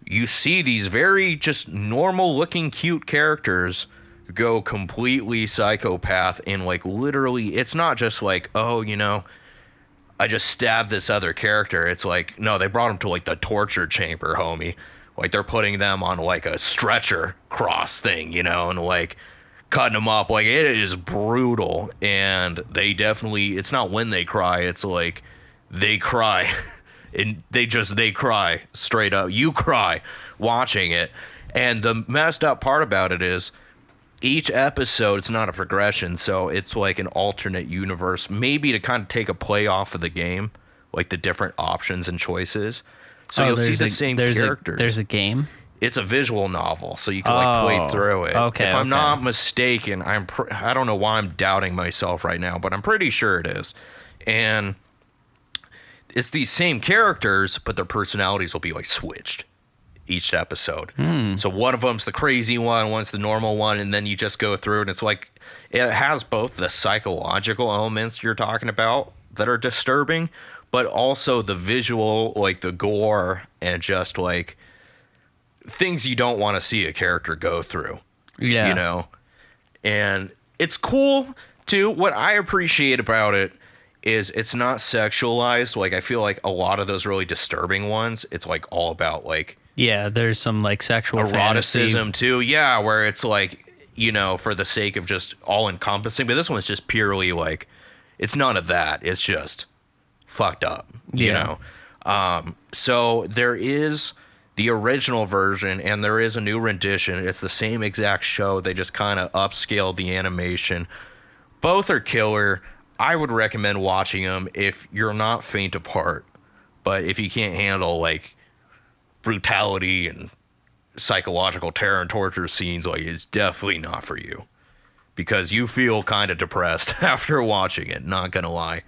you see these very just normal looking cute characters go completely psychopath and like literally it's not just like, oh, I just stabbed this other character. It's like, no, they brought him to like the torture chamber, homie. Like they're putting them on like a stretcher cross thing, and like cutting them up. Like it is brutal. And they definitely, it's not when they cry, it's like they cry. And they cry straight up. You cry watching it. And the messed up part about it is each episode, it's not a progression. So it's like an alternate universe, maybe to kind of take a play off of the game, like the different options and choices. So you'll see the same characters. There's a game? It's a visual novel, so you can like play through it. Okay, if I'm not mistaken, I don't know why I'm doubting myself right now, but I'm pretty sure it is. And... it's these same characters, but their personalities will be like switched each episode. So one of them's the crazy one, one's the normal one, and then you just go through and it's like it has both the psychological elements you're talking about that are disturbing, but also the visual, like the gore and just like things you don't want to see a character go through. Yeah. And it's cool too. What I appreciate about it is it's not sexualized. Like I feel like a lot of those really disturbing ones, it's like all about like there's some like sexual eroticism fantasy. too. Yeah, where it's like, for the sake of just all encompassing. But this one's just purely like it's none of that. It's just fucked up. So there is the original version and there is a new rendition. It's the same exact show. They just kind of upscaled the animation. Both are killer. I would recommend watching them if you're not faint of heart, but if you can't handle like brutality and psychological terror and torture scenes, like it's definitely not for you because you feel kind of depressed after watching it. Not gonna lie.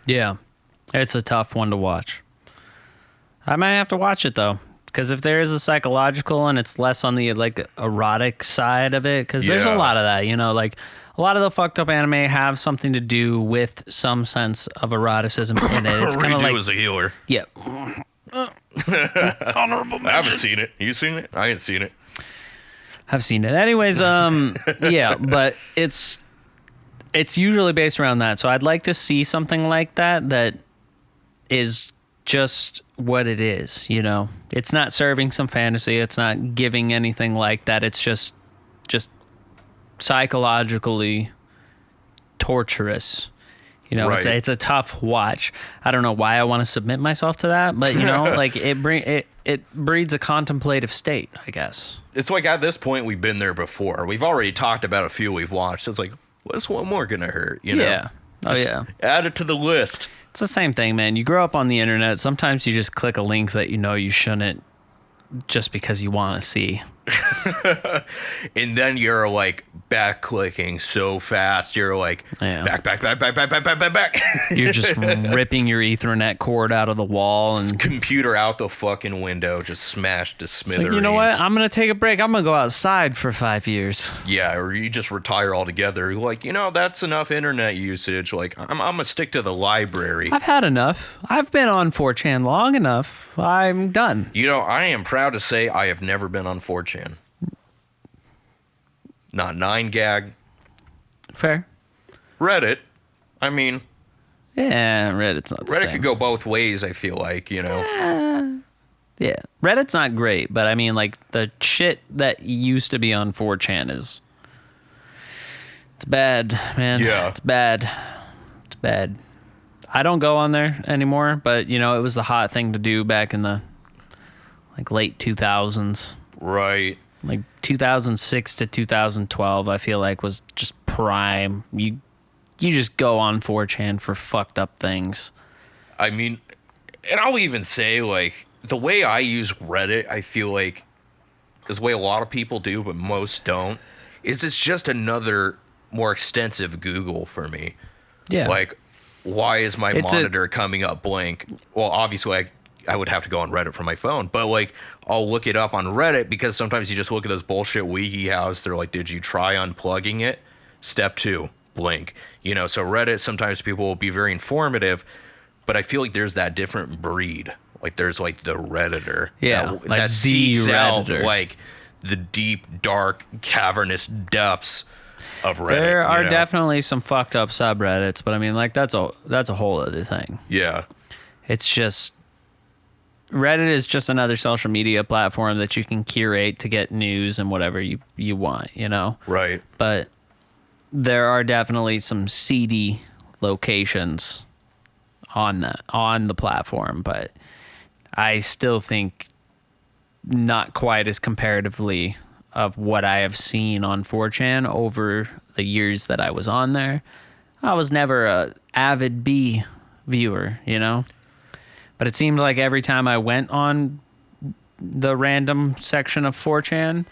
Yeah, it's a tough one to watch. I might have to watch it though, because if there is a psychological and it's less on the like erotic side of it, because there's a lot of that, like. A lot of the fucked up anime have something to do with some sense of eroticism in it. It's kind of like as a healer. Yeah. Honorable mention. I haven't seen it. You seen it? I ain't seen it. I've seen it. Anyways, yeah, but it's usually based around that. So I'd like to see something like that is just what it is, It's not serving some fantasy. It's not giving anything like that. It's just psychologically torturous, You know, Right. it's a tough watch. I don't know why I want to submit myself to that, but you know, like it breeds a contemplative state, I guess. It's like at this point we've been there before. We've already talked about a few we've watched. It's like, what's one more gonna hurt? You know? Yeah. Oh Just yeah. add it to the list. It's the same thing, man. You grow up on the internet. Sometimes you just click a link that you know you shouldn't, just because you want to see. And then you're like back clicking so fast. You're like Yeah. back. You're just ripping your Ethernet cord out of the wall and Computer out the fucking window, just smashed to it's smithereens. like, you know what? I'm gonna take a break. I'm gonna go outside for 5 years. Yeah, or you just retire altogether. You're like, you know, that's enough internet usage. Like, I'm gonna stick to the library. I've had enough. I've been on 4chan long enough. I'm done. You know, I am proud to say I have never been on 4chan. Not 9gag. Fair. Reddit. I mean, Yeah, Reddit's not the Reddit same. could go both ways, I feel like, you know. Yeah, Reddit's not great, but I mean, like, the shit that used to be on 4chan is... It's bad, man. Yeah. It's bad. It's bad. I don't go on there anymore, but, you know, it was the hot thing to do back in the, like, late 2000s. Right. Like 2006 to 2012, I feel like was just prime. You just go on 4chan for fucked up things. I mean, and I'll even say, like, the way I use Reddit, I feel like, is the way a lot of people do, but most don't, is it's just another more extensive Google for me. Yeah. Like, why is my It's monitor coming up blank? Well, obviously, I would have to go on Reddit from my phone, but, like, I'll look it up on Reddit because sometimes you just look at those bullshit WikiHows. They're like, did you try unplugging it? Step 2, blink. You know, so Reddit, sometimes people will be very informative, but I feel like there's that different breed. Like, there's, like, the Redditor. Yeah, That, like that the seeks out, Redditor. like, the deep, dark, cavernous depths of Reddit. There you are know? definitely some fucked up subreddits, but I mean, like, that's a whole other thing. Yeah. It's just Reddit is just another social media platform that you can curate to get news and whatever you want, you know? Right. But there are definitely some seedy locations on the platform, but I still think not quite as comparatively of what I have seen on 4chan over the years that I was on there. I was never a avid B viewer, you know? But it seemed like every time I went on the random section of 4chan,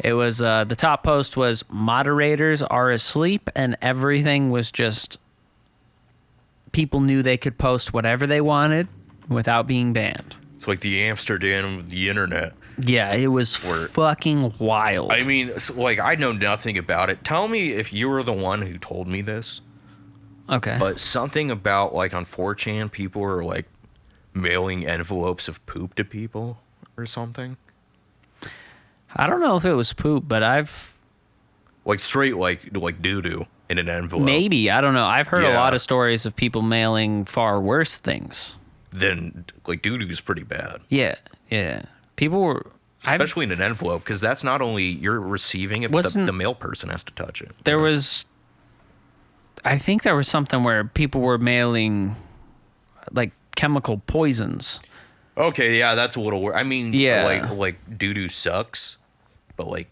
it was the top post was moderators are asleep, and everything was just people knew they could post whatever they wanted without being banned. It's like the Amsterdam of the internet. Yeah, it was fucking wild. I mean, like, I know nothing about it. Tell me if you were the one who told me this, okay. but something about, like, on 4chan, people were, like, mailing envelopes of poop to people or something. I don't know if it was poop, but I've Like, straight, like doo-doo in an envelope. maybe, I don't know. I've heard a Yeah. lot of stories of people mailing far worse things. Then, like, doo-doo's pretty bad. Yeah, yeah. People were... Especially in an envelope, because that's not only you're receiving it, but Wasn't- the mail person has to touch it. There was... I think there was something where people were mailing, like, chemical poisons. Okay, yeah, that's a little weird. I mean, Yeah. like doo-doo sucks, but, like,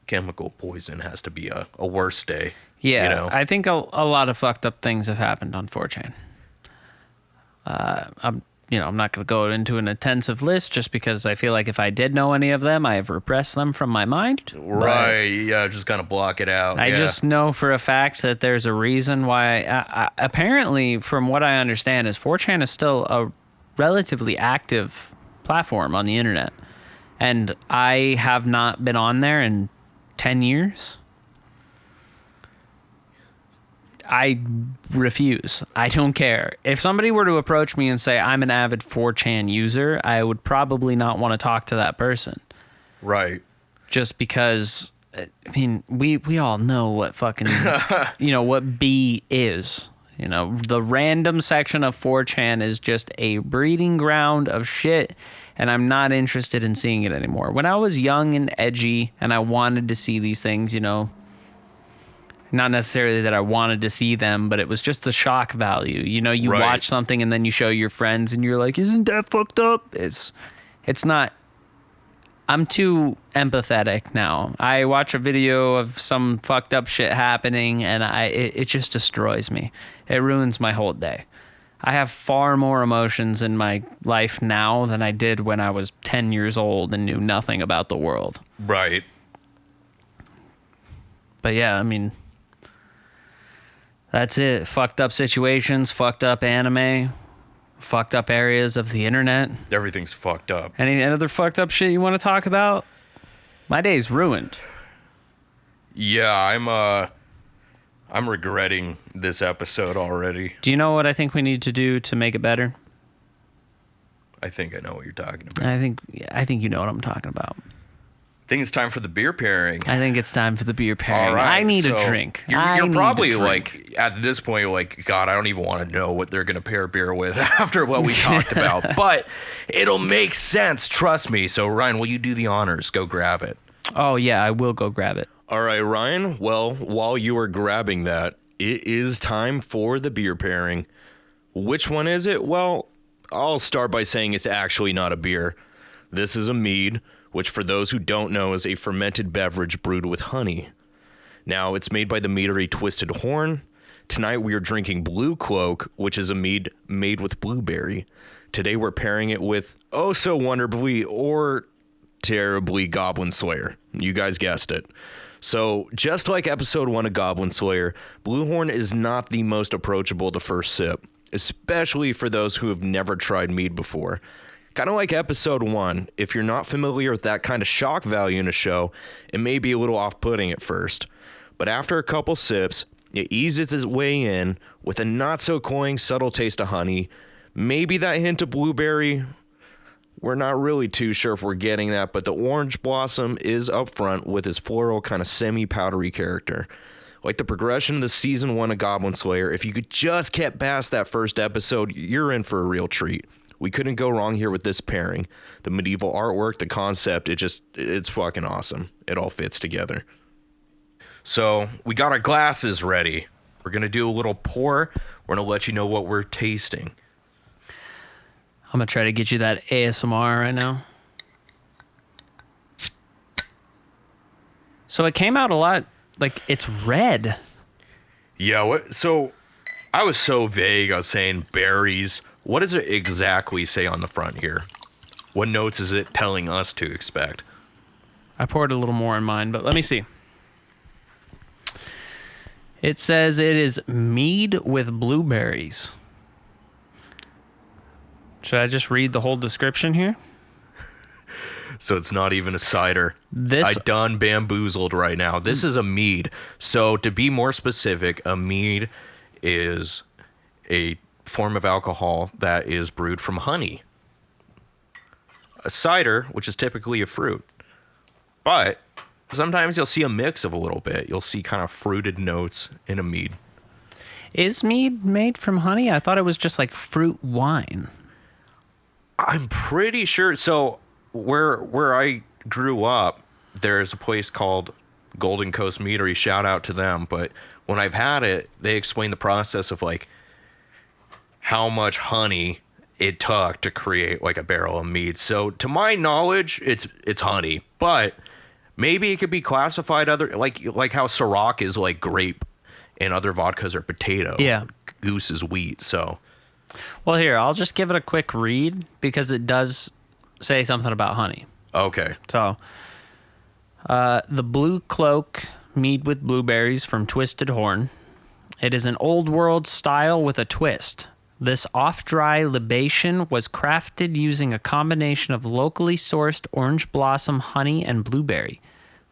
chemical poison has to be a worse day. Yeah, You know? I think a lot of fucked up things have happened on 4chan. I'm not going to go into an intensive list just because I feel like if I did know any of them, I have repressed them from my mind. But Right, yeah, just kind of block it out. I yeah. just know for a fact that there's a reason why. Apparently, from what I understand, is 4chan is still a relatively active platform on the internet, and I have not been on there in 10 years. I refuse. I don't care. If somebody were to approach me and say I'm an avid 4chan user, I would probably not want to talk to that person. Right. Just because, I mean, we all know what fucking, what B is. You know, the random section of 4chan is just a breeding ground of shit, and I'm not interested in seeing it anymore. When I was young and edgy and I wanted to see these things, Not necessarily that I wanted to see them, but it was just the shock value. You know, you Right. watch something and then you show your friends and you're like, isn't that fucked up? It's not. I'm too empathetic now. I watch a video of some fucked up shit happening and it just destroys me. It ruins my whole day. I have far more emotions in my life now than I did when I was 10 years old and knew nothing about the world. Right. But yeah, I mean, that's it. Fucked up situations, fucked up anime, fucked up areas of the internet. Everything's fucked up. Any other fucked up shit you want to talk about? My day's ruined. Yeah, I'm regretting this episode already. Do you know what I think we need to do to make it better? I think I know what you're talking about. I think you know what I'm talking about. I think it's time for the beer pairing. I think it's time for the beer pairing. All right, I need so a drink. You're probably like, at this point, like, God, I don't even want to know what they're going to pair beer with after what we talked about. But it'll make sense, trust me. So, Ryan, will you do the honors? Go grab it. Oh, yeah, I will go grab it. All right, Ryan. Well, while you are grabbing that, it is time for the beer pairing. Which one is it? Well, I'll start by saying it's actually not a beer. This is a mead, which for those who don't know is a fermented beverage brewed with honey. Now, it's made by the meadery Twisted Horn. Tonight we are drinking Blue Cloak, which is a mead made with blueberry. Today we're pairing it with oh so wonderfully or terribly Goblin Slayer. You guys guessed it. So, just like episode 1 of Goblin Slayer, Bluehorn is not the most approachable the first sip, especially for those who have never tried mead before. Kind of like episode 1, if you're not familiar with that kind of shock value in a show, it may be a little off-putting at first. But after a couple sips, it eases its way in with a not-so-cloying subtle taste of honey, maybe that hint of blueberry. We're not really too sure if we're getting that, but the orange blossom is up front with its floral kind of semi-powdery character. Like the progression of the season 1 of Goblin Slayer, if you could just get past that first episode, you're in for a real treat. We couldn't go wrong here with this pairing. The medieval artwork, the concept, it's fucking awesome. It all fits together. So we got our glasses ready. We're going to do a little pour. We're going to let you know what we're tasting. I'm going to try to get you that ASMR right now. So it came out a lot, like it's red. Yeah, what? So I was so vague. I was saying berries. What does it exactly say on the front here? What notes is it telling us to expect? I poured a little more in mine, but let me see. It says it is mead with blueberries. Should I just read the whole description here? So it's not even a cider. This I done bamboozled right now. This is a mead. So to be more specific, a mead is a form of alcohol that is brewed from honey. A cider, which is typically a fruit. But sometimes you'll see a mix of a little bit. You'll see kind of fruited notes in a mead. Is mead made from honey? I thought it was just like fruit wine. I'm pretty sure. So where I grew up, there's a place called Golden Coast Meadery. Shout out to them. But when I've had it, they explain the process of like how much honey it took to create like a barrel of mead. So to my knowledge, it's honey, but maybe it could be classified other like how Ciroc is like grape and other vodkas are potato. Yeah. Goose is wheat. So Well, here, I'll just give it a quick read because it does say something about honey. okay. So, the Blue Cloak mead with blueberries from Twisted Horn. It is an old world style with a twist. This off-dry libation was crafted using a combination of locally sourced orange blossom, honey, and blueberry.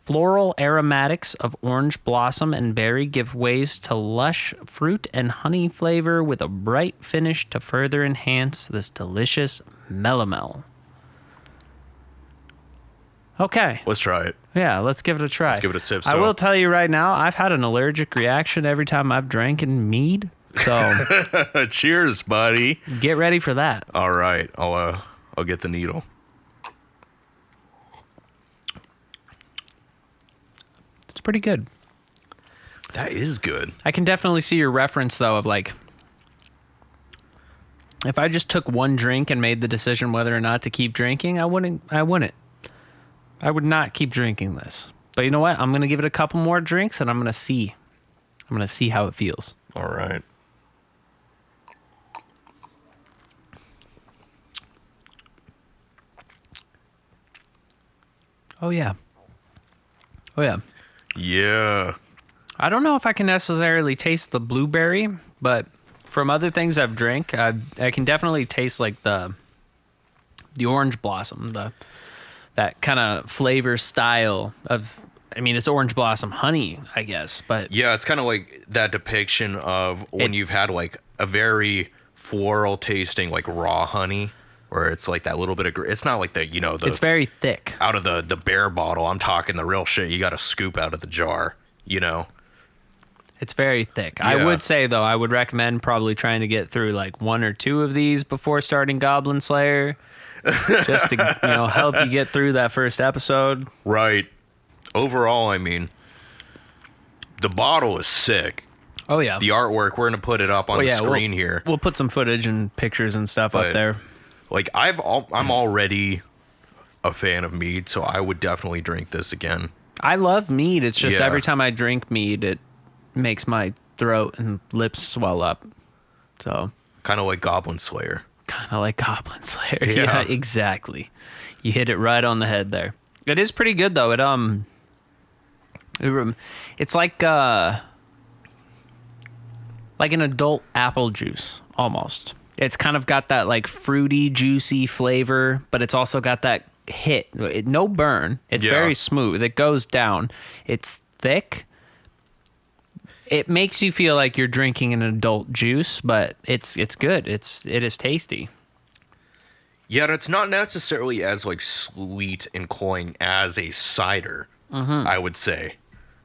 Floral aromatics of orange blossom and berry give ways to lush fruit and honey flavor with a bright finish to further enhance this delicious melomel. Okay. Let's try it. Yeah, let's give it a try. Let's give it a sip. I will tell you right now, I've had an allergic reaction every time I've drank in mead. So cheers, buddy. get ready for that. All right. I'll get the needle. It's pretty good. That is good. I can definitely see your reference though of like, if I just took one drink and made the decision whether or not to keep drinking, I wouldn't. I would not keep drinking this. But you know what? I'm going to give it a couple more drinks and I'm going to see how it feels. All right. Oh yeah. Oh yeah. Yeah. I don't know if I can necessarily taste the blueberry, but from other things I've drank, I can definitely taste like the orange blossom, that kind of flavor style of. I mean, it's orange blossom honey, I guess, but Yeah, it's kind of like that depiction of when you've had like a very floral tasting like raw honey, where it's like that little bit of. It's not like the it's very thick. out of the bear bottle. I'm talking the real shit. You got to scoop out of the jar. It's very thick. Yeah. I would say, though, I would recommend probably trying to get through like 1 or 2 of these before starting Goblin Slayer, just to help you get through that first episode. Right. Overall, I mean, the bottle is sick. Oh yeah, The artwork, we're gonna put it up on the screen here. We'll put some footage and pictures and stuff But, up there. Like I'm already a fan of mead, so I would definitely drink this again. I love mead. It's just Yeah. every time I drink mead, it makes my throat and lips swell up. So Kind of like Goblin Slayer. kind of like Goblin Slayer. Yeah. Yeah, exactly. You hit it right on the head there. It is pretty good though. It's like an adult apple juice almost. It's kind of got that like fruity, juicy flavor, but it's also got that hit. No burn. It's Yeah. very smooth. It goes down. It's thick. It makes you feel like you're drinking an adult juice, but it's good. It is tasty. Yet it's not necessarily as like sweet and cloying as a cider. I would say.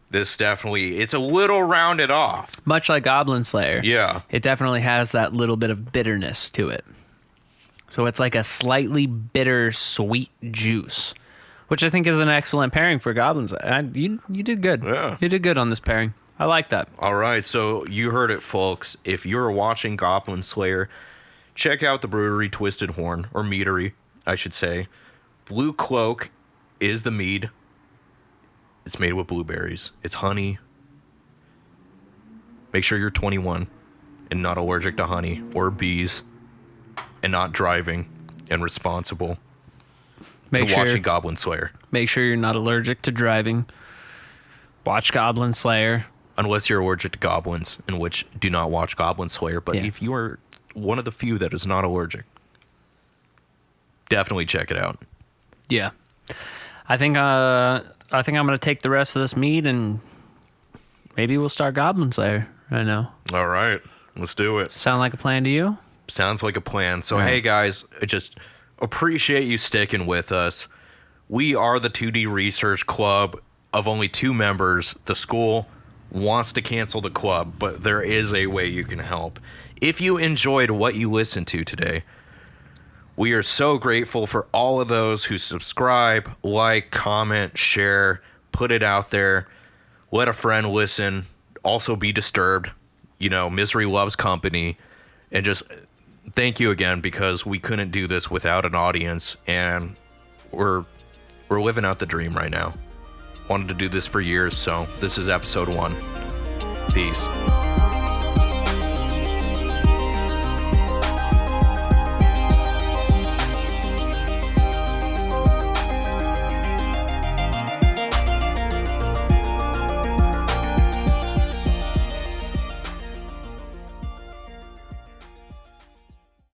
This definitely, it's a little rounded off. Much like Goblin Slayer. Yeah. It definitely has that little bit of bitterness to it. So it's like a slightly bitter, sweet juice, which I think is an excellent pairing for Goblin Slayer. You did good. Yeah. You did good on this pairing. I like that. All right, so you heard it, folks. If you're watching Goblin Slayer, check out the brewery Twisted Horn, or meadery, I should say. Blue Cloak is the mead. It's made with blueberries. It's honey. Make sure you're 21 and not allergic to honey or bees and not driving and responsible. Make and sure watching Goblin Slayer. Make sure you're not allergic to driving. Watch Goblin Slayer. Unless you're allergic to goblins, in which do not watch Goblin Slayer. But Yeah. if you are one of the few that is not allergic, definitely check it out. Yeah. I think I'm gonna take the rest of this mead and maybe we'll start Goblin Slayer right now. All right, let's do it. Sound like a plan to you? Sounds like a plan. So, Right. hey guys, I just appreciate you sticking with us. We are the 2D Research Club of only 2 members. The school wants to cancel the club, but there is a way you can help. If you enjoyed what you listened to today, we are so grateful for all of those who subscribe, like, comment, share, put it out there, let a friend listen, also be disturbed. Misery loves company. And just thank you again, because we couldn't do this without an audience, and we're living out the dream right now. Wanted to do this for years, so this is episode 1. Peace.